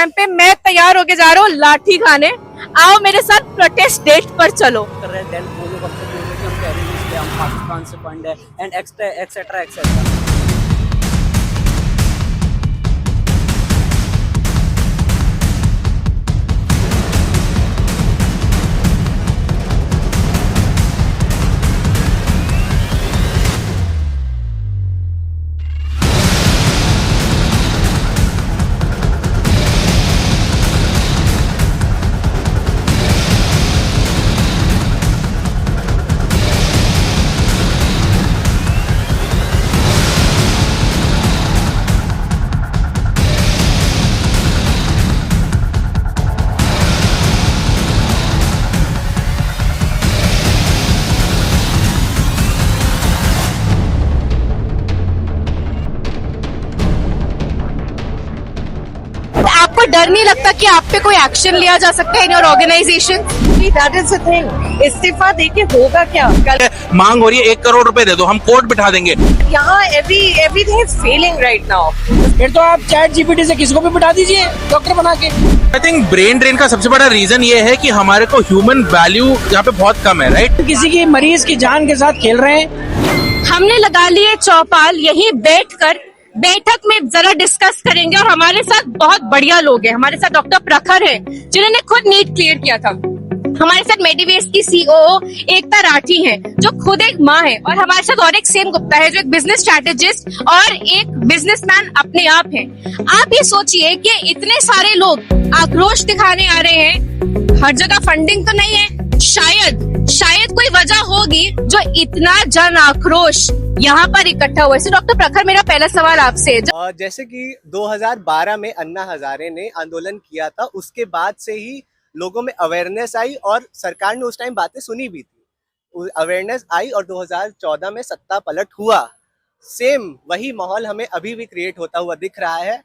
Time पे मैं तैयार होके जा रहा हूँ लाठी खाने। आओ मेरे साथ प्रोटेस्ट डेट पर चलो। कर रहे हैं, देन वो लोग हमसे बोल रहे हैं कि हम टेररिस्ट हैं, हम पाकिस्तान से फंड है एंड एक्सेट्रा एक्सेट्रा। आपको डर नहीं लगता कि आप पे कोई एक्शन लिया जा सकता है in your organization? That is the thing. इस्तीफा देके होगा क्या? कल मांग हो रही है 1 करोड़ रुपए दे दो, हम कोर्ट बिठा देंगे। यहाँ everything is failing right now. फिर तो आप चैट जीपीटी से किसी को भी बिठा दीजिए डॉक्टर बना के। आई थिंक ब्रेन ड्रेन का सबसे बड़ा रीजन ये है कि हमारे को ह्यूमन वैल्यू यहाँ पे बहुत कम है, राइट? किसी की मरीज की जान के साथ खेल रहे हैं। हमने लगा लिए चौपाल, यहीं बैठकर बैठक में जरा डिस्कस करेंगे। और हमारे साथ बहुत बढ़िया लोग हैं। हमारे साथ डॉक्टर प्रखर है जिन्होंने खुद नीट क्लियर किया था। हमारे साथ मेडिवेस की सीईओ एकता राठी है जो खुद एक माँ है। और हमारे साथ और एक सेन गुप्ता है जो एक बिजनेस स्ट्रैटेजिस्ट और एक बिजनेसमैन अपने आप है। आप ये सोचिए कि इतने सारे लोग आक्रोश दिखाने आ रहे हैं। हर जगह फंडिंग तो नहीं है। शायद कोई वजह होगी जो इतना जन आक्रोश यहाँ पर इकट्ठा हुआ है। डॉक्टर प्रखर, मेरा पहला सवाल आपसे है। जैसे कि 2012 में अन्ना हजारे ने आंदोलन किया था, उसके बाद से ही लोगों में अवेयरनेस आई और सरकार ने उस टाइम बातें सुनी भी थी। अवेयरनेस आई और 2014 में सत्ता पलट हुआ। सेम वही माहौल हमें अभी भी क्रिएट होता हुआ दिख रहा है।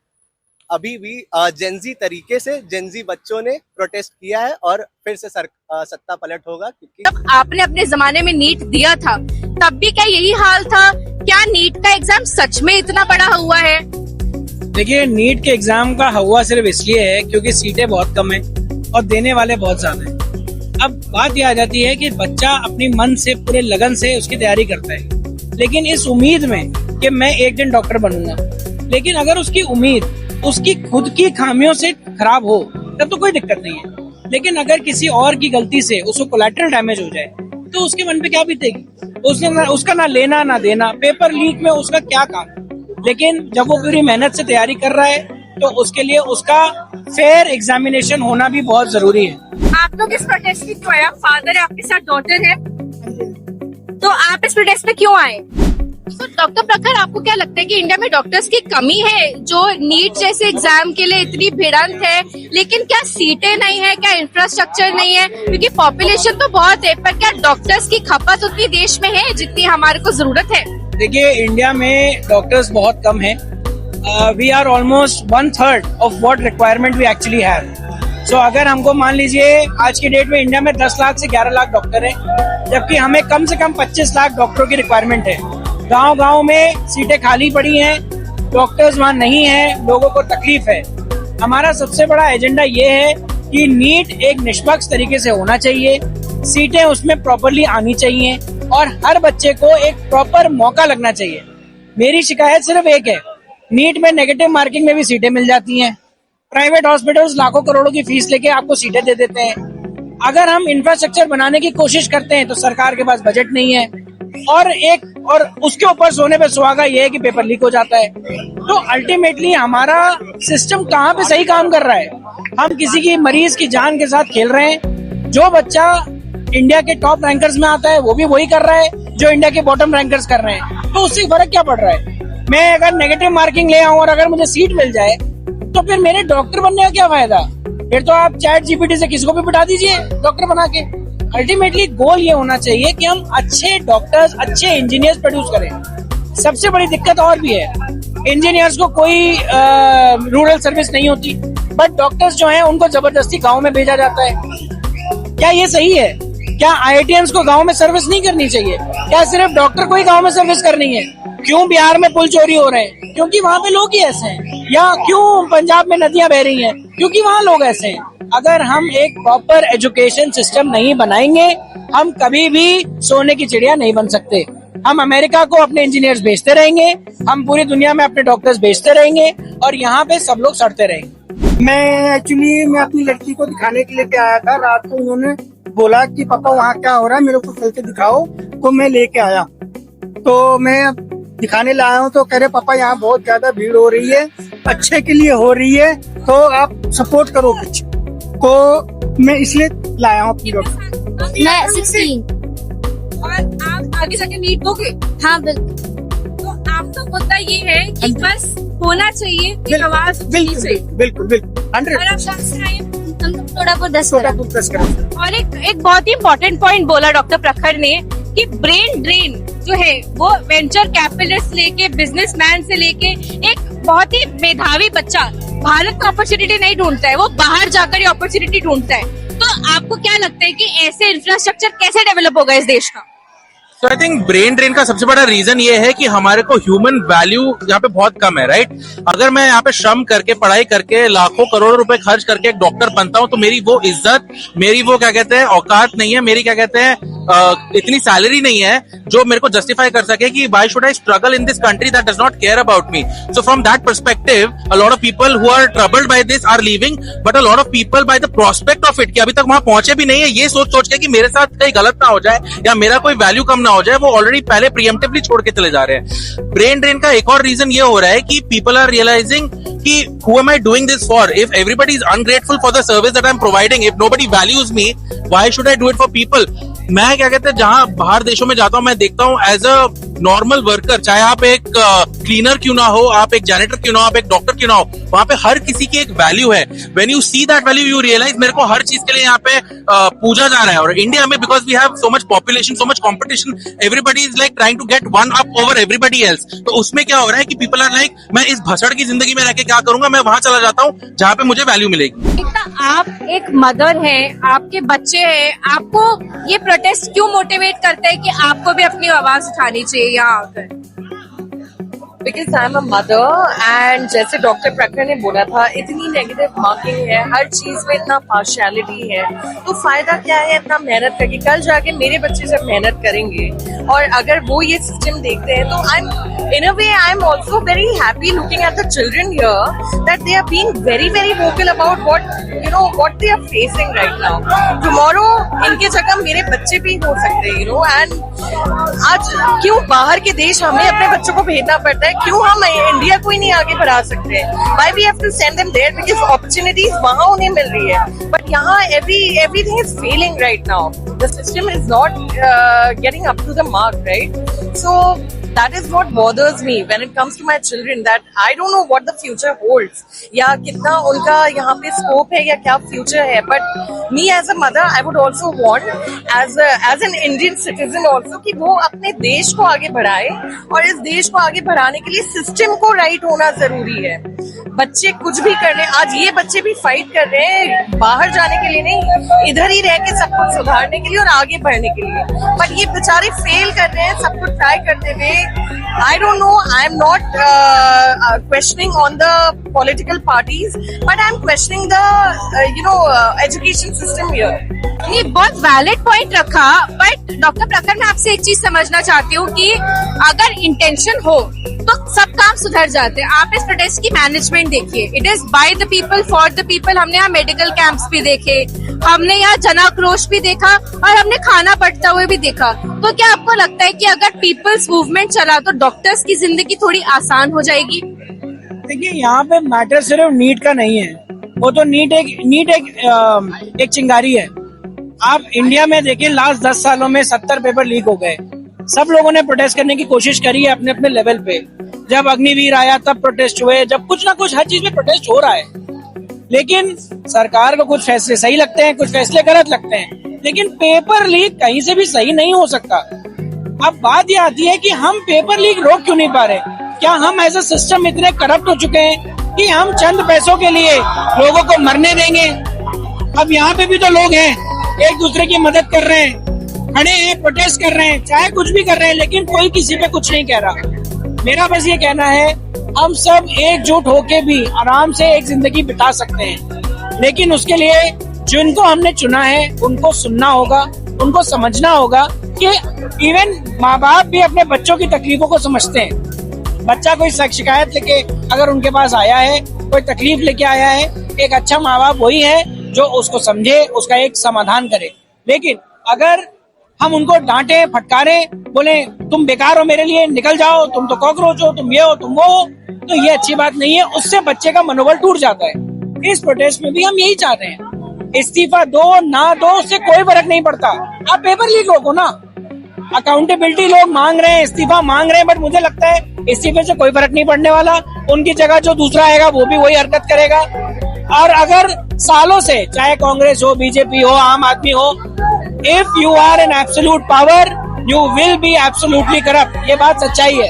अभी भी जेंजी तरीके से जेंजी बच्चों ने प्रोटेस्ट किया है और फिर से सत्ता पलट होगा। क्योंकि जब आपने अपने जमाने में नीट दिया था तब भी क्या यही हाल था? क्या नीट का एग्जाम सच में इतना बड़ा हुआ है? देखिए, नीट के एग्जाम का हुआ सिर्फ इसलिए है क्योंकि सीटें बहुत कम है और देने वाले बहुत ज्यादा है। अब बात यह आ जाती है कि बच्चा अपनी मन से पूरे लगन से उसकी तैयारी करता है, लेकिन इस उम्मीद में कि मैं एक दिन डॉक्टर बनूंगा। लेकिन अगर उसकी उम्मीद उसकी खुद की खामियों से खराब हो तब तो कोई दिक्कत नहीं है। लेकिन अगर किसी और की गलती से उसको कोलैटरल डैमेज हो जाए तो उसके मन पे क्या बीतेगी? उसका ना लेना ना देना, पेपर लीक में उसका क्या काम। लेकिन जब वो पूरी मेहनत से तैयारी कर रहा है तो उसके लिए उसका फेयर एग्जामिनेशन होना भी बहुत जरूरी है। आप लोग इस प्रोटेस्ट में क्यों आए? आप फादर है, आपके साथ डॉटर है, तो आप इस प्रोटेस्ट में क्यों आए? तो डॉक्टर प्रखर, आपको क्या लगता है कि इंडिया में डॉक्टर्स की कमी है जो नीट जैसे एग्जाम के लिए इतनी भिड़ंत है? लेकिन क्या सीटें नहीं है? क्या इंफ्रास्ट्रक्चर नहीं है? क्योंकि पॉपुलेशन तो बहुत है, पर क्या डॉक्टर्स की खपत उतनी देश में है जितनी हमारे को जरूरत है? देखिए, इंडिया में डॉक्टर्स बहुत कम है। We are almost 1/3 of what requirement we actually have. So अगर हमको मान लीजिए आज की डेट में इंडिया में 10 लाख से 11 लाख डॉक्टर है, जबकि हमें कम से कम 25 लाख डॉक्टरों की रिक्वायरमेंट है। गांव में सीटें खाली पड़ी हैं, डॉक्टर्स वहाँ नहीं है, लोगों को तकलीफ है। हमारा सबसे बड़ा एजेंडा ये है कि नीट एक निष्पक्ष तरीके से होना चाहिए, सीटें उसमें प्रॉपरली आनी चाहिए और हर बच्चे को एक प्रॉपर मौका लगना चाहिए। मेरी शिकायत सिर्फ एक है, नीट में नेगेटिव मार्किंग में भी सीटें मिल जाती हैं। प्राइवेट हॉस्पिटल्स लाखों करोड़ों की फीस लेके आपको सीटें दे देते हैं। अगर हम इंफ्रास्ट्रक्चर बनाने की कोशिश करते हैं तो सरकार के पास बजट नहीं है और उसके ऊपर सोने पे सुहागा ये है कि पेपर लीक हो जाता है। तो अल्टीमेटली हमारा सिस्टम कहाँ पे सही काम कर रहा है? हम किसी की मरीज की जान के साथ खेल रहे हैं। जो बच्चा इंडिया के टॉप रैंकर्स में आता है वो भी वही कर रहा है जो इंडिया के बॉटम रैंकर्स कर रहे हैं। तो उससे फर्क क्या पड़ रहा है? मैं अगर नेगेटिव मार्किंग ले आऊं और अगर मुझे सीट मिल जाए तो फिर मेरे डॉक्टर बनने का क्या फायदा? फिर तो आप चैट जीपीटी से किसी को भी बिठा दीजिए डॉक्टर बना के। अल्टीमेटली गोल ये होना चाहिए कि हम अच्छे डॉक्टर्स, अच्छे इंजीनियर्स प्रोड्यूस करें। सबसे बड़ी दिक्कत और भी है, इंजीनियर्स को कोई रूरल सर्विस नहीं होती, बट डॉक्टर्स जो हैं उनको जबरदस्ती गांव में भेजा जाता है। क्या ये सही है? क्या IITians को गांव में सर्विस नहीं करनी चाहिए? क्या सिर्फ डॉक्टर को ही गांव में सर्विस करनी है? क्यों बिहार में पुल चोरी हो रहे हैं? क्योंकि वहाँ पे लोग ही ऐसे हैं। या क्यों पंजाब में नदियां बह रही हैं? क्योंकि वहाँ लोग ऐसे हैं। अगर हम एक प्रॉपर एजुकेशन सिस्टम नहीं बनाएंगे, हम कभी भी सोने की चिड़िया नहीं बन सकते। हम अमेरिका को अपने इंजीनियर्स भेजते रहेंगे, हम पूरी दुनिया में अपने डॉक्टर्स भेजते रहेंगे और यहाँ पे सब लोग सड़ते रहेंगे। मैं अपनी लड़की को दिखाने के लिए आया था। रात को उन्होंने बोला कि पापा वहाँ क्या हो रहा है, मेरे को चल के दिखाओ। तो मैं लेके आया, तो मैं दिखाने लाया हूँ, तो कह रहे पापा यहाँ बहुत ज्यादा भीड़ हो रही है, अच्छे के लिए हो रही है, तो आप सपोर्ट करो कुछ। तो मैं इसलिए लाया हूँ अपनी डॉक्टर। मैं 16। और आप आगे जाके नीट दोगे? हाँ बिल्कुल तो आपका मुद्दा ये है कि बस होना चाहिए, एक आवाज होनी चाहिए। बिल्कुल बिल्कुल और आप 100। कहाँ से आए? हम थोड़ा बहुत 10 छोटा कुछ 10 करो। और एक बहुत ही इम्पोर्टेंट पॉइंट बोला डॉक्टर प्रखर ने कि ब्रेन ड्रेन जो है वो वेंचर कैपिटलिस्ट लेके, बिजनेसमैन से लेके एक बहुत ही मेधावी बच्चा भारत में अपॉर्चुनिटी नहीं ढूंढता है, वो बाहर जाकर ये अपॉर्चुनिटी ढूंढता है। तो आपको क्या लगता है कि ऐसे इंफ्रास्ट्रक्चर कैसे डेवलप होगा इस देश का? तो आई थिंक ब्रेन ड्रेन का सबसे बड़ा रीजन ये है कि हमारे को ह्यूमन वैल्यू यहाँ पे बहुत कम है, राइट? अगर मैं यहाँ पे श्रम करके, पढ़ाई करके, लाखों करोड़ों रुपए खर्च करके एक डॉक्टर बनता हूँ, तो मेरी वो इज्जत, मेरी वो क्या कहते हैं औकात नहीं है, मेरी क्या कहते हैं इतनी सैलरी नहीं है जो मेरे को जस्टिफाई कर सके कि why should I struggle in this country that does not care about me. So from that perspective a lot of people who are troubled by this are leaving, but a lot of people by the prospect of it कि अभी तक वहां पहुंचे भी नहीं है, ये सोच के कि मेरे साथ कहीं गलत ना हो जाए या मेरा कोई वैल्यू कम ना हो जाए, वो ऑलरेडी पहले प्रीएम्प्टिवली छोड़ के चले जा रहे हैं। ब्रेन ड्रेन का एक और रीजन ये हो रहा है कि पीपल आर रियलाइजिंग कि who am I doing this for? If everybody is ungrateful for the service that I'm providing, if nobody values me, why should I do it for people? मैं क्या कहते हैं जहां बाहर देशों में जाता हूं, मैं देखता हूं एज अ नॉर्मल वर्कर, चाहे आप एक क्लीनर क्यों ना हो, आप एक जैनिटर क्यों ना हो, आप एक डॉक्टर क्यों ना हो, वहां पे हर किसी की एक वैल्यू है। When you see that value you realize मेरे को हर चीज के लिए यहाँ पे पूजा जा रहा है। और इंडिया में because we have so much population, so much competition, everybody is like trying to get one up over everybody else. तो उसमें क्या हो रहा है कि पीपल आर लाइक मैं इस भसड़ की जिंदगी में रह के क्या करूंगा, मैं वहां चला जाता हूँ जहाँ पे मुझे वैल्यू मिलेगी। आप एक मदर हैं, आपके बच्चे हैं, आपको ये प्रोटेस्ट क्यों मोटिवेट करता है कि आपको भी अपनी आवाज उठानी चाहिए यहाँ आकर? Because I am a mother and जैसे डॉक्टर प्रखर ने बोला था, इतनी नेगेटिव मार्किंग है, हर चीज में इतना पार्शियलिटी है, तो फायदा क्या है इतना मेहनत करके? कल जाके मेरे बच्चे जब मेहनत करेंगे और अगर वो ये सिस्टम देखते हैं, तो I am in a way I am also very happy looking at the children here that they are being very very vocal about what they are facing right now. Tomorrow इनके जगह मेरे बच्चे भी हो सकते हैं, एंड आज क्यों बाहर के देश हमें अपने बच्चों को भेजना पड़ता है? क्यों हम इंडिया को ही नहीं आगे बढ़ा सकते? Why we have to send them there? Because opportunities वहाँ उन्हें मिल रही है, but यहाँ everything is failing right now. The system is not getting up to the mark, right? So that is what bothers me when it comes to my children, that I don't know what the future holds, या कितना उनका यहाँ पे scope है या क्या future है। But me as a mother, I would also want as an Indian citizen also कि वो अपने देश को आगे बढ़ाए, और इस देश को आगे बढ़ाने के लिए सिस्टम को राइट होना जरूरी है। बच्चे कुछ भी कर रहे हैं, आज ये बच्चे भी फाइट कर रहे हैं बाहर जाने के लिए नहीं, इधर ही रह के सब कुछ सुधारने के लिए और आगे बढ़ने के लिए, बट ये बेचारे फेल कर रहे हैं सब कुछ ट्राई करते हुए। I don't know, I'm not questioning on the political parties, but I'm questioning the education system here. ये बहुत वैलिड पॉइंट रखा, बट डॉक्टर प्रखर मैं आपसे एक चीज समझना चाहती हूँ कि अगर इंटेंशन हो तो सब काम सुधर जाते हैं। आप इस प्रोटेस्ट की मैनेजमेंट देखिए, it is by the people for the people. हमने यहाँ मेडिकल कैंप्स भी देखे, हमने यहाँ जनाक्रोश भी देखा, और हमने खाना बंटता हुए भी देखा। तो क्या आपको लगता है कि अगर पीपल्स मूवमेंट चला तो डॉक्टर्स की जिंदगी थोड़ी आसान हो जाएगी? देखिए, यहाँ पे मैटर सिर्फ नीट का नहीं है, वो तो नीट एक चिंगारी है। आप इंडिया में देखिए, लास्ट 10 सालों में 70 पेपर लीक हो गए। सब लोगों ने प्रोटेस्ट करने की कोशिश करी है अपने अपने लेवल पे। जब अग्निवीर आया तब प्रोटेस्ट हुए, जब कुछ ना कुछ हर चीज में प्रोटेस्ट हो रहा है। लेकिन सरकार को कुछ फैसले सही लगते हैं, कुछ फैसले गलत लगते हैं, लेकिन पेपर लीक कहीं से भी सही नहीं हो सकता। अब बात ये आती है कि हम पेपर लीक रोक क्यों नहीं पा रहे? क्या हम एज अ सिस्टम इतने करप्ट हो चुके हैं कि हम चंद पैसों के लिए लोगों को मरने देंगे? अब यहाँ पे भी तो लोग हैं, एक दूसरे की मदद कर रहे हैं, खड़े हैं, प्रोटेस्ट कर रहे हैं, चाहे कुछ भी कर रहे हैं, लेकिन कोई किसी पे कुछ नहीं कह रहा। मेरा बस ये कहना है हम सब एकजुट होके भी आराम से एक जिंदगी बिता सकते हैं, लेकिन उसके लिए जिनको हमने चुना है उनको सुनना होगा, उनको समझना होगा कि इवन माँ बाप भी अपने बच्चों की तकलीफों को समझते हैं। बच्चा कोई शिकायत लेके अगर उनके पास आया है, कोई तकलीफ लेके आया है, एक अच्छा माँ बाप वही है जो उसको समझे, उसका एक समाधान करे। लेकिन अगर हम उनको डांटे, फटकारे, बोले तुम बेकार हो मेरे लिए, निकल जाओ, तुम तो कॉकरोच हो, तुम ये हो, तुम वो हो, तो ये अच्छी बात नहीं है। उससे बच्चे का मनोबल टूट जाता है। इस प्रोटेस्ट में भी हम यही चाहते हैं, इस्तीफा दो ना दो उससे कोई फर्क नहीं पड़ता, आप पेपर लीक रोको ना। अकाउंटेबिलिटी लोग मांग रहे हैं, इस्तीफा मांग रहे हैं, बट मुझे लगता है इस्तीफे से कोई फर्क नहीं पड़ने वाला। उनकी जगह जो दूसरा आएगा वो भी वही हरकत करेगा। और अगर सालों से चाहे कांग्रेस हो, बीजेपी हो, आम आदमी हो, if you are an absolute power you will be absolutely corrupt, ये बात सच्चाई है।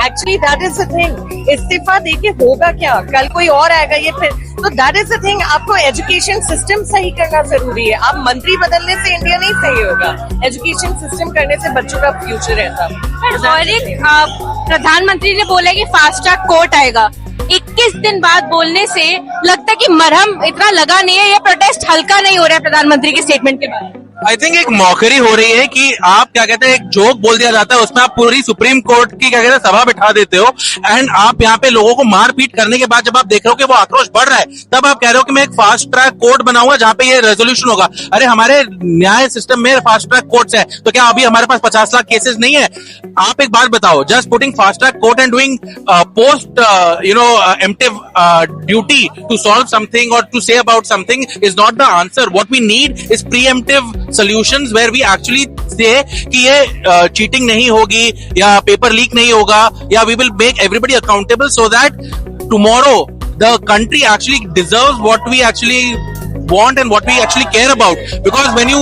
Actually that is the thing, इस्तीफा देके होगा क्या, कल कोई और आएगा ये फिर, तो दैट इज द थिंग। आपको एजुकेशन सिस्टम सही करना जरूरी है। आप मंत्री बदलने से इंडिया नहीं सही होगा, एजुकेशन सिस्टम करने से बच्चों का फ्यूचर रहता। और एक प्रधानमंत्री ने बोला कि फास्ट ट्रैक कोर्ट आएगा, 21 दिन बाद बोलने से लगता है कि मरहम इतना लगा नहीं है, ये प्रोटेस्ट हल्का नहीं हो रहा है प्रधानमंत्री के स्टेटमेंट के बाद। आई थिंक एक मौकरी हो रही है कि आप क्या कहते हैं, एक जोक बोल दिया जाता है, उसमें आप पूरी सुप्रीम कोर्ट की क्या कहते हैं सभा बिठा देते हो, एंड आप यहाँ पे लोगों को मारपीट करने के बाद जब आप देख रहे हो कि वो आक्रोश बढ़ रहा है, तब आप कह रहे हो कि मैं एक फास्ट ट्रैक कोर्ट बनाऊंगा जहां पे ये रेजोल्यूशन होगा। अरे हमारे न्याय सिस्टम में फास्ट ट्रैक कोर्ट्स है, तो क्या अभी हमारे पास 50 लाख केसेस नहीं है? आप एक बात बताओ, just putting fast track court and doing post emptive duty to solve something और to say about something is not the answer. What we need is preemptive solutions where we actually say कि ये cheating नहीं होगी या paper leak नहीं होगा, या we will make everybody accountable so that tomorrow the country actually deserves what we actually want and what we actually care about. Because when you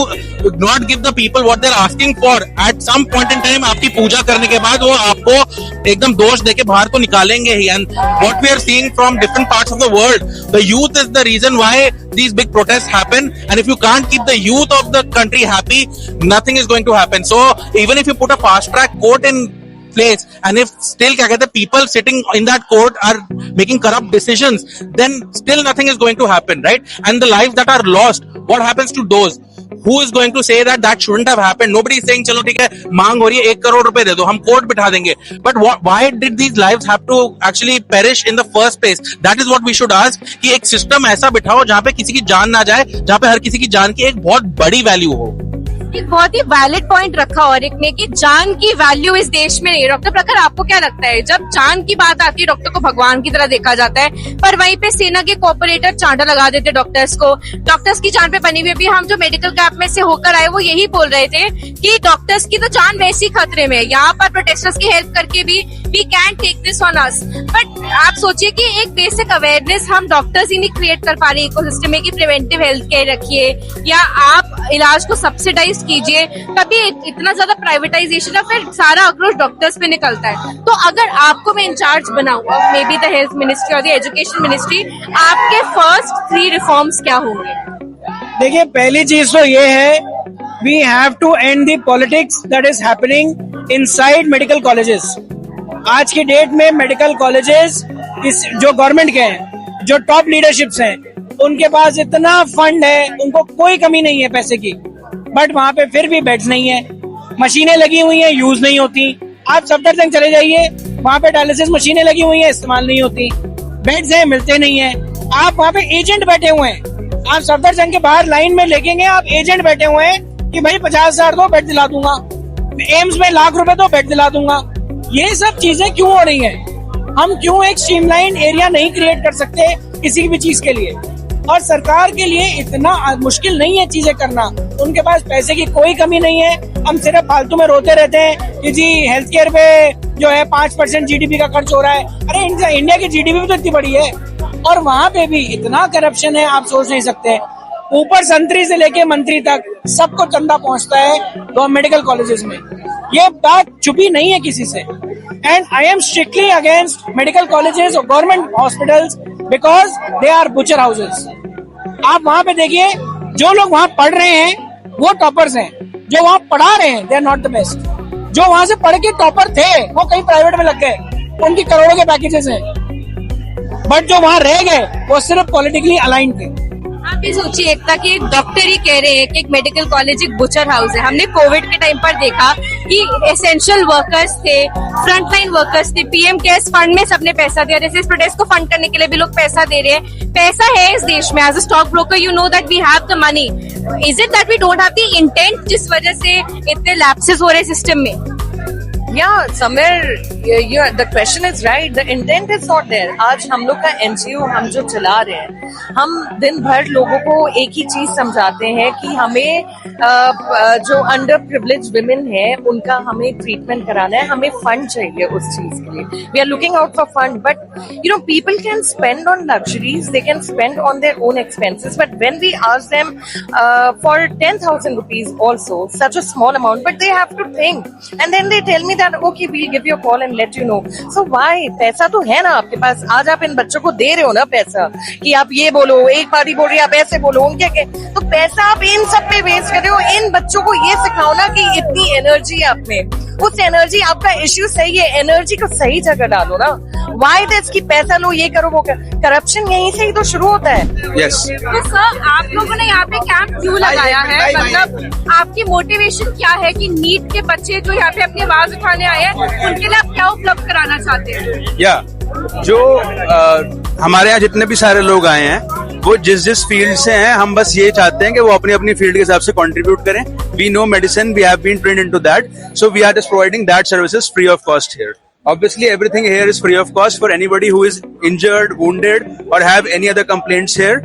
not give the people what they're asking for, at some point in time आपकी पूजा करने के बाद वो आपको एकदम दोष देके बाहर तो निकालेंगे ही। And what we are seeing from different parts of the world, the youth is the reason why these big protests happen, and if you can't keep the youth of the country happy, nothing is going to happen. So even if you put a fast track court in place, and if still क्या कहते हैं people sitting in that court are making corrupt decisions, then still nothing is going to happen, right? And the lives that are lost, what happens to those? Who is going to say that that shouldn't have happened? Nobody is saying चलो ठीक है मांग हो रही है 1 करोड़ रुपए दे दो, हम कोर्ट बिठा देंगे, but why did these lives have to actually perish in the first place? That is what we should ask, कि एक सिस्टम ऐसा बिठाओ जहां पे किसी की जान ना जाए, जहां पे हर किसी की जान की एक बहुत बड़ी वैल्यू हो। एक बहुत ही वैलिड पॉइंट रखा और एक ने कि जान की वैल्यू इस देश में नहीं। डॉक्टर प्रखर, आपको क्या लगता है, जब जान की बात आती है डॉक्टर को भगवान की तरह देखा जाता है, पर वहीं पे सेना के कॉर्पोरेटर चांटा लगा देते डॉक्टर्स को। डॉक्टर्स की जान पे बनी हुई, भी हम जो मेडिकल कैंप में से होकर आए वो यही बोल रहे थे कि डॉक्टर्स की तो जान वैसी खतरे में है, यहाँ पर प्रोटेस्टर्स की हेल्प करके भी we can take this on us. But आप सोचिए कि एक बेसिक अवेयरनेस हम डॉक्टर्स ही नहीं क्रिएट कर पा रहे इकोसिस्टम में कि प्रिवेंटिव हेल्थ केयर रखिए या आप इलाज को सब्सिडाइज कीजिए। कभी इतना ज्यादा प्राइवेटाइजेशन है, फिर सारा आक्रोश डॉक्टर्स पे निकलता है। तो अगर आपको मैं इंचार्ज बनाऊंगा, maybe the health ministry और द एजुकेशन मिनिस्ट्री, आपके फर्स्ट 3 रिफॉर्म्स क्या होंगे? देखिए, पहली चीज तो ये है, we have to end the politics that is happening inside medical colleges. आज की डेट में मेडिकल कॉलेजेस जो गवर्नमेंट के हैं, जो टॉप लीडरशिप्स हैं, उनके पास इतना फंड है, उनको कोई कमी नहीं है पैसे की, बट वहां पे फिर भी बेड्स नहीं है, मशीनें लगी हुई हैं, यूज नहीं होती। आप सफदरजंग चले जाइए, वहां पे डायलिसिस मशीनें लगी हुई हैं, इस्तेमाल नहीं होती, बेड्स हैं, मिलते नहीं है। आप वहां पे एजेंट बैठे हुए हैं, आप सफदरजंग के बाहर लाइन में लेकेंगे, आप एजेंट बैठे हुए हैं कि भाई 50,000 दो, बेड दिला दूंगा, एम्स में लाख रुपए दो, बेड दिला दूंगा। ये सब चीजें क्यों हो रही हैं? हम क्यों एक स्ट्रीमलाइन एरिया नहीं क्रिएट कर सकते किसी भी चीज के लिए? और सरकार के लिए इतना मुश्किल नहीं है चीजें करना, उनके पास पैसे की कोई कमी नहीं है। हम सिर्फ फालतू में रोते रहते हैं कि जी हेल्थ केयर पे जो है 5% जीडीपी का खर्च हो रहा है। अरे इंडिया की जीडीपी भी तो इतनी बड़ी है, और वहां पे भी इतना करप्शन है, आप सोच नहीं सकते। ऊपर संतरी से लेके मंत्री तक सबको चंदा पहुंचता है मेडिकल कॉलेजेस में, ये बात छुपी नहीं है किसी से। And I am strictly against medical colleges और government hospitals because they are butcher houses. आप वहां पे देखिए, जो लोग वहां पढ़ रहे हैं वो टॉपर्स हैं, जो वहां पढ़ा रहे हैं they are not the best. जो वहां से पढ़ के टॉपर थे वो कहीं प्राइवेट में लग गए, उनकी करोड़ों के पैकेजेस हैं, बट जो वहां रह गए वो सिर्फ पॉलिटिकली अलाइंड थे। आप ये सोचिए एकता कि एक डॉक्टर ही कह रहे हैं कि एक मेडिकल कॉलेज एक बुचर हाउस है। हमने कोविड के टाइम पर देखा कि एसेंशियल वर्कर्स थे, फ्रंटलाइन वर्कर्स थे, पीएम केयर्स फंड में सबने पैसा दिया। जैसे इस प्रोटेस्ट को फंड करने के लिए भी लोग पैसा दे रहे हैं। पैसा है इस देश में। As a stock broker you know that we have the money. Is it that we don't have the intent जिस वजह से इतने लैप्सेस हो रहे हैं सिस्टम में? Yeah, somewhere the question is right. The intent is not there. आज हम लोग का NGO हम जो चला रहे हैं, हम दिन भर लोगों को एक ही चीज समझाते हैं कि हमें जो अंडर प्रिविलेज विमेन है उनका हमें ट्रीटमेंट कराना है, हमें फंड चाहिए उस चीज के लिए. We are looking out for fund, but people can spend on luxuries, they can spend on their own expenses. But when we ask them for 10,000 rupees also, such a small amount, but they have to think, and then they tell me that okay, we'll give you a call and let you know. So why? पैसा तो है ना आपके पास. आज आप इन बच्चों को दे रहे हो ना पैसा कि आप ये बोलो, एक पार्टी बोल रही है आप ऐसे बोलो, उनके के तो पैसा आप इन सब पे वेस्ट कर रहे हो. इन बच्चों को ये सिखाओ ना कि इतनी एनर्जी आप में, उस एनर्जी, आपका इश्यू सही है, एनर्जी को सही जगह डालो ना. वाई दिस कि पैसा लो, ये करो, वो करो. करप्शन यहीं से ही तो शुरू होता है. यस तो सर आप लोगों ने यहाँ पे कैंप क्यों लगाया है? मतलब आपकी मोटिवेशन क्या है कि नीट के बच्चे जो यहाँ पे अपनी आवाज उठाने आए हैं उनके लिए आप क्या उपलब्ध कराना चाहते हैं? जो हमारे यहाँ जितने भी सारे लोग आए हैं वो जिस जिस फील्ड से हैं, हम बस ये चाहते हैं कि वो अपनी अपनी फील्ड के हिसाब से कंट्रीब्यूट करें. We know medicine, we have been trained into that, so we are just providing that services free of cost here. Obviously, everything here is free of cost for anybody who is injured, wounded, or have any other complaints here.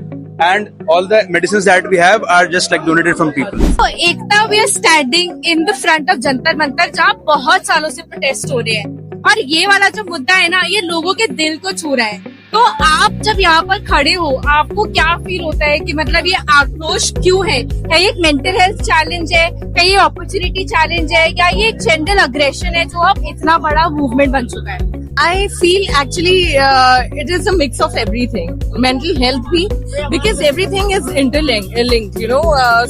And all the medicines that we have are just like donated from people. तो एकता we are standing in the front of Jantar Mantar जहाँ बहुत सालों से protest हो रहे हैं और ये वाला जो मुद्दा है ना ये लोगों के दिल को छू रहा है. तो आप जब यहाँ पर खड़े हो आपको क्या फील होता है कि मतलब ये आक्रोश क्यों है? क्या ये एक मेंटल हेल्थ चैलेंज है, क्या ये अपॉर्चुनिटी चैलेंज है, या ये एक जेंडर अग्रेशन है जो अब इतना बड़ा मूवमेंट बन चुका है? I feel actually it is a mix of everything. Mental health bhi, because everything is interlinked.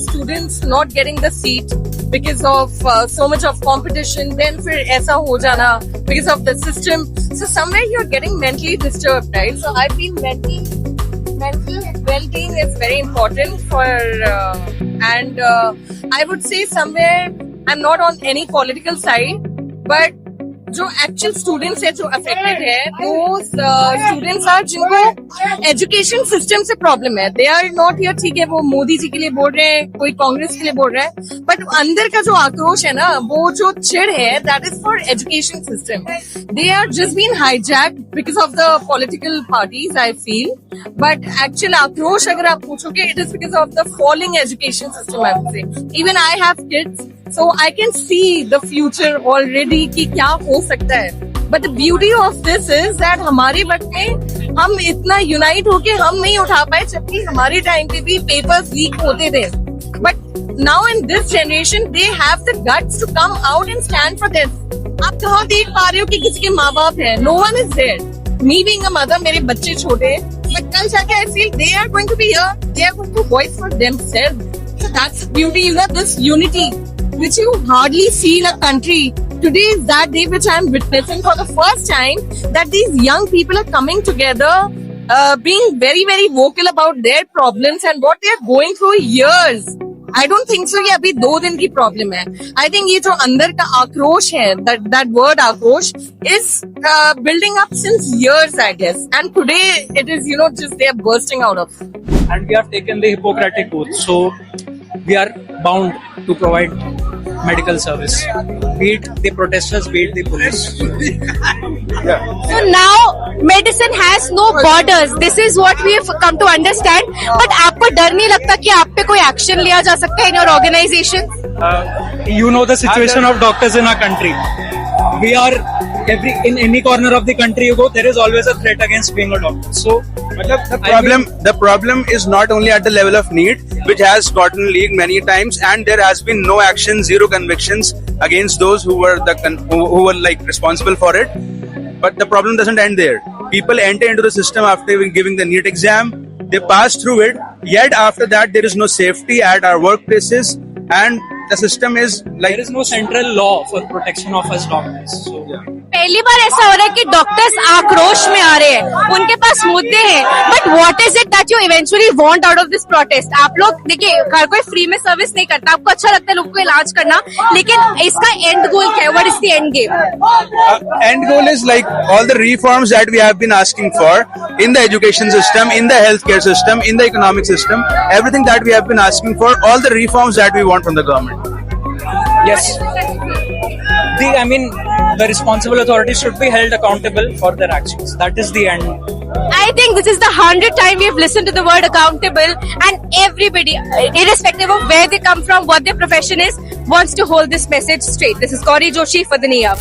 Students not getting the seat because of so much of competition. Then फिर ऐसा हो जाना because of the system. So somewhere you're getting mentally disturbed, right? So I feel mental well-being is very important for, and I would say somewhere I'm not on any political side, but जो actual students है जो affected है वो students are जिनको education system से problem है. They are not here, ठीक है वो मोदी जी के लिए बोल रहे हैं, कोई कांग्रेस के लिए बोल रहा है, बट अंदर का जो आक्रोश है ना, वो जो चिढ़ है, that is for education system. They are just been hijacked because of the political parties I feel, but actual आक्रोश अगर आप पूछोगे it is because of the falling education system. I would say even I have kids, so I can see the future already कि क्या हो सकता है. But the beauty of this is that हमारे वक्त में हम इतना यूनाइट होके हम नहीं उठा पाए, जबकि हमारे टाइम पे भी पेपर्स लीक होते थे. But now in this generation they have the guts to come out and stand for this. आप कहाँ देख पा रहे हो कि किसी के माँ बाप है? No one is there. Me being a mother, मेरे बच्चे छोटे हैं, but कल जाके I feel they are going to be here. They are going to voice for themselves. So that's the beauty, this unity, which you hardly see in a country. Today is that day which I am witnessing for the first time, that these young people are coming together, being very, very vocal about their problems and what they are going through years. I don't think so ये अभी 2 दिन की problem है. I think ये जो अंदर का आक्रोश है, that word आक्रोश is building up since years, I guess. And today it is, just they are bursting out of. And we have taken the Hippocratic oath, so we are bound to provide medical service, be it the protesters, be it the police. So now medicine has no borders. This is what we have come to understand. But आपको डर नहीं लगता कि आप पे कोई action लिया जा सकता है in your organization? You know the situation of doctors in our country. We are in any corner of the country you go, there is always a threat against being a doctor. So The problem is not only at the level of NEET, which has gotten leaked many times, and there has been no action, 0 convictions against those who were like responsible for it. But the problem doesn't end there. People enter into the system after giving the NEET exam, they pass through it, yet after that there is no safety at our workplaces, and the system is like there is no central law for protection of us doctors. So पहली बार ऐसा हो रहा है कि doctors आक्रोश में आ रहे हैं, उनके पास मुद्दे हैं, but what is it that you eventually want out of this protest? आप लोग देखिए, हर कोई फ्री में सर्विस नहीं करता, आपको अच्छा लगता है लोगों को इलाज करना, लेकिन इसका एंड गोल क्या है? What is the end game? End goal is like all the reforms that we have been asking for in the education system, in the healthcare system, in the economic system, everything that we have been asking for, all the reforms that we want from the government. Yes. The responsible authorities should be held accountable for their actions. That is the end. I think this is the 100th time we have listened to the word accountable, and everybody, irrespective of where they come from, what their profession is, wants to hold this message straight. This is Gauri Joshi for the NIA.